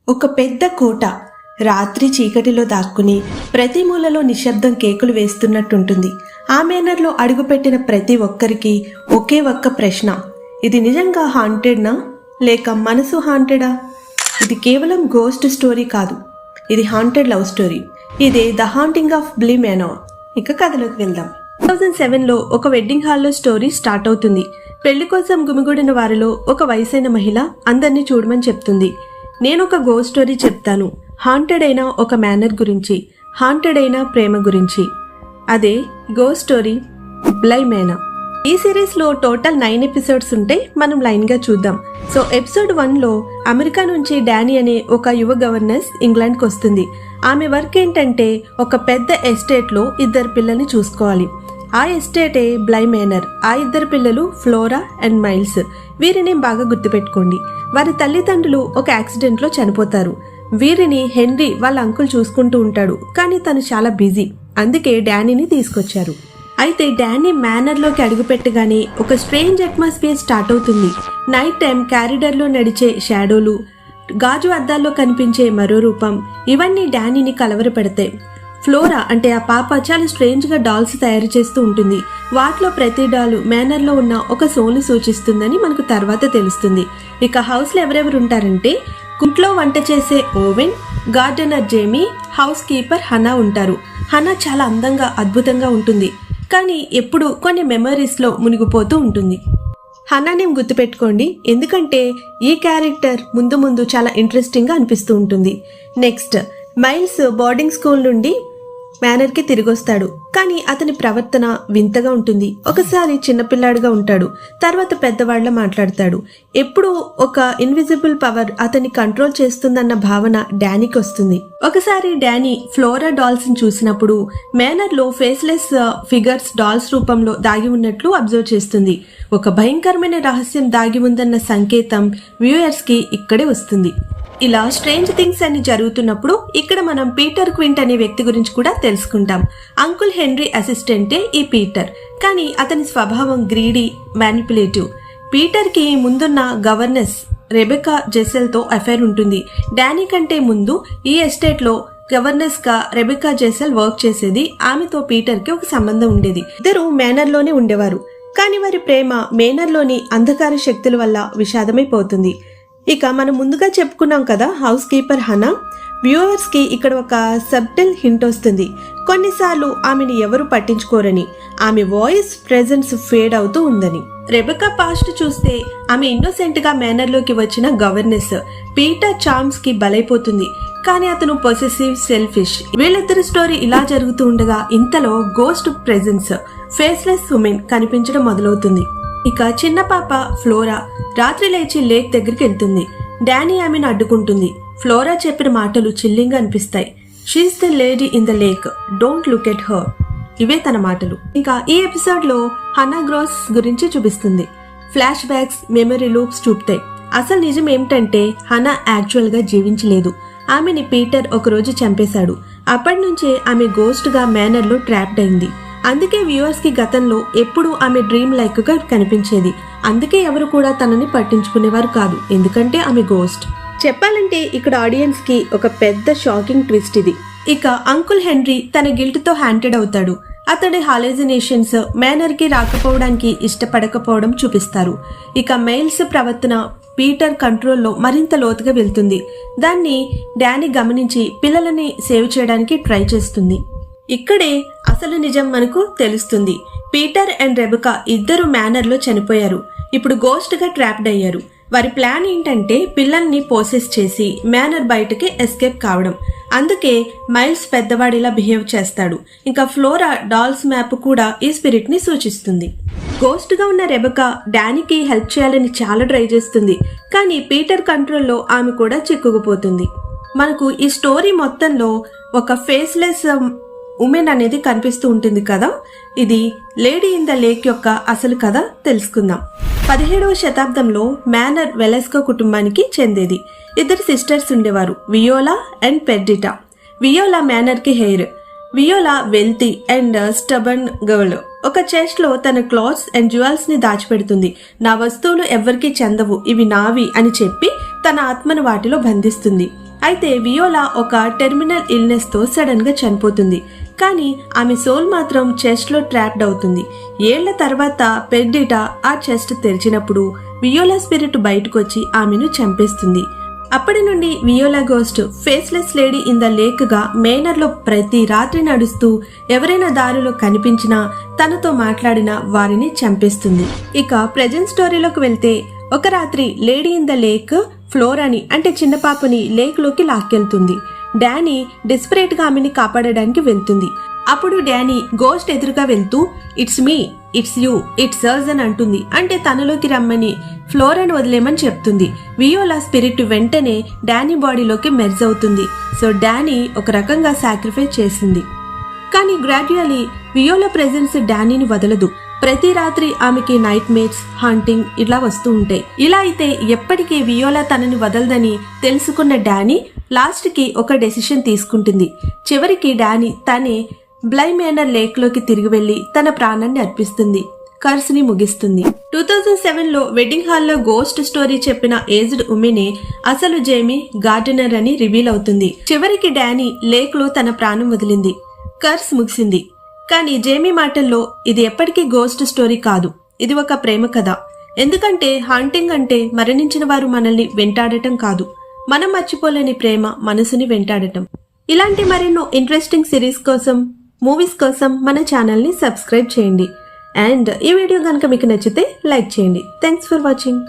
ఒక పెద్ద కోట రాత్రి చీకటిలో దాక్కుని ప్రతి మూలలో నిశ్శబ్దం కేకులు వేస్తున్నట్టుంటుంది. ఆ మేనర్లో అడుగుపెట్టిన ప్రతి ఒక్కరికి ఒకే ఒక్క ప్రశ్న, ఇది నిజంగా హాంటెడ్నా లేక మనసు హాంటెడా? ఇది కేవలం గోస్ట్ స్టోరీ కాదు, ఇది హాంటెడ్ లవ్ స్టోరీ. ఇదే ద హాంటింగ్ ఆఫ్ బ్లీ మేనర్. ఇక కథలోకి వెళ్దాం. 2007లో ఒక వెడ్డింగ్ హాల్లో స్టోరీ స్టార్ట్ అవుతుంది. పెళ్లి కోసం గుమిగూడిన వారిలో ఒక వయసైన మహిళ అందరినీ చూడమని చెప్తుంది. నేనొక గోస్ట్ స్టోరీ చెప్తాను, హాంటెడ్ అయిన ఒక మేనర్ గురించి, హాంటెడ్ అయిన ప్రేమ గురించి. అదే గోస్ట్ స్టోరీ బ్లై మేనర్. ఈ సిరీస్లో టోటల్ 9 ఎపిసోడ్స్ ఉంటే మనం లైన్గా చూద్దాం. సో ఎపిసోడ్ 1లో అమెరికా నుంచి డానీ అనే ఒక యువ గవర్నెస్ ఇంగ్లాండ్కి వస్తుంది. ఆమె వర్క్ ఏంటంటే ఒక పెద్ద ఎస్టేట్లో 2 పిల్లల్ని చూసుకోవాలి. ఆ ఎస్టేటే బ్లై మేనర్. ఆ 2 పిల్లలు ఫ్లోరా అండ్ మైల్స్. వీరిని బాగా గుర్తుపెట్టుకోండి. వారి తల్లిదండ్రులు ఒక యాక్సిడెంట్లో చనిపోతారు. వీరిని హెన్రీ వాళ్ళ అంకుల్ చూసుకుంటూ ఉంటాడు, కానీ తను చాలా బిజీ. అందుకే డానీని తీసుకొచ్చారు. అయితే డానీ మేనర్లోకి అడుగుపెట్టగానే ఒక స్ట్రేంజ్ అట్మాస్ఫియర్ స్టార్ట్ అవుతుంది. నైట్ టైం క్యారిడర్లో నడిచే షాడోలు, గాజు అద్దాల్లో కనిపించే మరో రూపం, ఇవన్నీ డానీని కలవరపెడతాయి. ఫ్లోరా అంటే ఆ పాప చాలా స్ట్రేంజ్ గా డాల్స్ తయారు చేస్తూ ఉంటుంది. వాటిలో ప్రతి డాల్ మేనర్లో ఉన్న ఒక సోల్ని సూచిస్తుందని మనకు తర్వాత తెలుస్తుంది. ఇక హౌస్ లో ఎవరెవరు ఉంటారంటే, ఇంట్లో వంట చేసే Owen, gardener Jamie, house keeper Hannah ఉంటారు. హనా చాలా అందంగా అద్భుతంగా ఉంటుంది, కానీ ఎప్పుడు కొన్ని మెమరీస్ లో మునిగిపోతూ ఉంటుంది. హనాని గుర్తుపెట్టుకోండి, ఎందుకంటే ఈ క్యారెక్టర్ ముందు ముందు చాలా ఇంట్రెస్టింగ్ గా అనిపిస్తూ ఉంటుంది. నెక్స్ట్, మైల్స్ బోర్డింగ్ స్కూల్ నుండి మేనర్కి తిరిగొస్తాడు, కానీ అతని ప్రవర్తన వింతగా ఉంటుంది. ఒకసారి చిన్నపిల్లాడిగా ఉంటాడు, తర్వాత పెద్దవాళ్ల మాట్లాడతాడు. ఎప్పుడు ఒక ఇన్విజిబుల్ పవర్ అతన్ని కంట్రోల్ చేస్తుందన్న భావన డానీకి వస్తుంది. ఒకసారి డానీ ఫ్లోరా డాల్స్ ని చూసినప్పుడు మేనర్లో ఫేస్లెస్ ఫిగర్స్ డాల్స్ రూపంలో దాగి ఉన్నట్లు అబ్జర్వ్ చేస్తుంది. ఒక భయంకరమైన రహస్యం దాగి ఉందన్న సంకేతం వ్యూయర్స్ కి ఇక్కడే వస్తుంది. ఇలా స్ట్రేంజ్ థింగ్స్ అన్ని జరుగుతున్నప్పుడు ఇక్కడ మనం పీటర్ క్వింట్ అనే వ్యక్తి గురించి కూడా తెలుసుకుంటాం. అంకుల్ హెన్రీ అసిస్టెంటే ఈ పీటర్, కానీ అతని స్వభావం గ్రీడీ, మ్యానిపులేటివ్. పీటర్ కి ముందున్న గవర్నెస్ రెబెకా జెసెల్ తో అఫైర్ ఉంటుంది. డానీ కంటే ముందు ఈ ఎస్టేట్ లో గవర్నెస్ గా రెబెకా జెసెల్ వర్క్ చేసేది. ఆమెతో పీటర్ కి ఒక సంబంధం ఉండేది. ఇద్దరు మేనర్ లోనే ఉండేవారు, కానీ వారి ప్రేమ మేనర్ లోని అంధకార శక్తుల వల్ల విషాదమైపోతుంది. ఇక మనం ముందుగా చెప్పుకున్నాం కదా, హౌస్ కీపర్ హనా. వ్యూవర్స్ కి ఇక్కడ ఒక సబ్టిల్ హింట్ వస్తుంది. కొన్నిసార్లు ఆమెను ఎవరు పట్టించుకోరని, ఆమె వాయిస్ ప్రెజెన్స్ ఫేడ్ అవుతూ ఉందని. రెబెకా పాస్ట్ చూస్తే ఆమె ఇన్నోసెంట్ గా మేనర్ లోకి వచ్చిన గవర్నెస్. పీటర్ చార్మ్స్ కి బలైపోతుంది, కానీ అతను పొసెసివ్, సెల్ఫిష్. వీళ్ళిద్దరి స్టోరీ ఇలా జరుగుతూ ఉండగా ఇంతలో గోస్ట్ ప్రెజెన్స్, ఫేస్లెస్ ఉమెన్ కనిపించడం మొదలవుతుంది. ఇక చిన్న పాప ఫ్లోరా రాత్రి లేచి లేక్ దగ్గరికి వెళ్తుంది. డానీ ఆమెను అడ్డుకుంటుంది. ఫ్లోరా చెప్పిన మాటలు చిల్లింగ్ అనిపిస్తాయి. She's the lady in the lake, don't look at her. ఇవే తన మాటలు. ఇంకా ఈ ఎపిసోడ్ లో హన్నా గ్రోస్ గురించి చూపిస్తుంది. ఫ్లాష్ బ్యాక్స్, మెమరీ లూప్స్ చూపుతాయి. అసలు నిజం ఏమిటంటే హన్నా యాక్చువల్ గా జీవించలేదు. ఆమెని పీటర్ ఒకరోజు చంపేశాడు. అప్పటి నుంచే ఆమె గోస్ట్ గా మేనర్ లో ట్రాప్డ్ అయింది. అందుకే వ్యూవర్స్ కి గతంలో ఎప్పుడు ఆమె డ్రీమ్ లైక్ గా కనిపించేది. అందుకే ఎవరు కూడా తనని పట్టించుకునేవారు కాదు, ఎందుకంటే ఆమె గోస్ట్. చెప్పాలంటే ఇక్కడ ఆడియన్స్ కి ఒక పెద్ద షాకింగ్ ట్విస్ట్ ఇది. ఇక అంకుల్ హెన్రీ తన గిల్ట్ తో హ్యాంటెడ్ అవుతాడు. అతడి హాలెజినేషన్స్ మేనర్ కి రాకపోవడానికి ఇష్టపడకపోవడం చూపిస్తారు. ఇక మైల్స్ ప్రవర్తన పీటర్ కంట్రోల్లో మరింత లోతుగా వెళ్తుంది. దాన్ని డానీ గమనించి పిల్లలని సేవ్ చేయడానికి ట్రై చేస్తుంది. ఇక్కడే అసలు నిజం మనకు తెలుస్తుంది. పీటర్ అండ్ రెబెకా ఇద్దరు మేనర్ లో చనిపోయారు. ఇప్పుడు గోస్ట్ గా ట్రాప్డ్ అయ్యారు. వారి ప్లాన్ ఏంటంటే పిల్లల్ని పోసెస్ చేసి మేనర్ బయటకి ఎస్కేప్ కావడం. అందుకే మైల్స్ పెద్దవాడిలా బిహేవ్ చేస్తాడు. ఇంకా ఫ్లోరా డాల్స్ మ్యాప్ కూడా ఈ స్పిరిట్ ని సూచిస్తుంది. గోస్ట్ గా ఉన్న రెబెకా డానీకి హెల్ప్ చేయాలని చాలా ట్రై చేస్తుంది, కానీ పీటర్ కంట్రోల్లో ఆమె కూడా చిక్కుకుపోతుంది. మనకు ఈ స్టోరీ మొత్తంలో ఒక ఫేస్లెస్ ఉమెన్ అనేది కనిపిస్తూ ఉంటుంది కదా. ఇది లేడీ ఇన్ ద లేక్ యొక్క అసలు కథ తెలుసుకుందాం. 17వ శతాబ్దంలో మేనర్ వెలెస్కో కుటుంబానికి చెందేది. 2 సిస్టర్స్ ఉండేవారు, వియోలా అండ్ పెర్డిటా. వియోలా మేనర్ కి hair. Viola wealthy and stubborn girl. ఒక చెస్ట్ లో తన క్లాత్స్ అండ్ జ్యువెల్స్ ని దాచిపెడుతుంది. నా వస్తువులు ఎవ్వరికీ చెందవు, ఇవి నావి అని చెప్పి తన ఆత్మను వాటిలో బంధిస్తుంది. అయితే వియోలా ఒక టెర్మినల్ ఇల్నెస్ తో సడన్ గా చనిపోతుంది. కానీ ఆమె సోల్ మాత్రం చెస్ట్ లో ట్రాప్డ్ అవుతుంది. ఏళ్ల తర్వాత పెర్డిటా ఆ చెస్ట్ తెరిచినప్పుడు వియోలా స్పిరిట్ బయటకొచ్చి ఆమెను చంపేస్తుంది. అప్పటి నుండి Viola ghost faceless lady in the lake గా మేనర్ లో ప్రతి రాత్రి నడుస్తూ ఎవరైనా దారిలో కనిపించినా తనతో మాట్లాడినా వారిని చంపేస్తుంది. ఇక ప్రెజెంట్ స్టోరీలోకి వెళ్తే ఒక రాత్రి లేడీ ఇన్ ద లేక్ ఫ్లోరాని అంటే చిన్న పాపని లేక్ లోకి లాక్కెళ్తుంది. డానీ డెస్పరేట్ గా ఆమెని కాపాడడానికి వెళ్తుంది. అప్పుడు డానీ గోస్ట్ ఎదురుగా వెళ్తూ it's me, it's you, it's us అని అంటుంది. అంటే తనలోకి రమ్మని ఫ్లోరాని వదిలేమని చెప్తుంది. వియోలా స్పిరిట్ వెంటనే డానీ బాడీలోకి మెర్జ్ అవుతుంది. సో డానీ ఒక రకంగా సాక్రిఫైస్ చేసింది. కానీ గ్రాడ్యువల్లీ వియోలా ప్రెజెన్స్ డానీని వదలదు. ప్రతి రాత్రి ఆమెకి నైట్ మేట్స్, హంటింగ్ ఇలా వస్తూ ఉంటాయి. ఇలా అయితే ఎప్పటికీ వియోలా తనని వదలదని తెలుసుకున్న డానీ లాస్ట్ కి ఒక డెసిషన్ తీసుకుంటుంది. చివరికి డానీ తనే బ్లై మేనర్ లేక్ లోకి తిరిగి వెళ్లి తన ప్రాణాన్ని అర్పిస్తుంది. కర్స్ ని ముగిస్తుంది. 2007లో వెడ్డింగ్ హాల్లో గోస్ట్ స్టోరీ చెప్పిన ఏజ్డ్ ఉమెనే అసలు జేమీ గార్డెనర్ అని రివీల్ అవుతుంది. చివరికి డానీ లేక్ లో తన ప్రాణం వదిలింది. కర్స్ ముగిసింది. కానీ జేమీ మాటల్లో ఇది ఎప్పటికీ గోస్ట్ స్టోరీ కాదు, ఇది ఒక ప్రేమ కథ. ఎందుకంటే హాంటింగ్ అంటే మరణించిన వారు మనల్ని వెంటాడటం కాదు, మనం మర్చిపోలేని ప్రేమ మనసుని వెంటాడటం. ఇలాంటి మరెన్నో ఇంట్రెస్టింగ్ సిరీస్ కోసం, మూవీస్ కోసం మన ఛానల్ని సబ్స్క్రైబ్ చేయండి. అండ్ ఈ వీడియో కనుక మీకు నచ్చితే లైక్ చేయండి. Thanks for watching.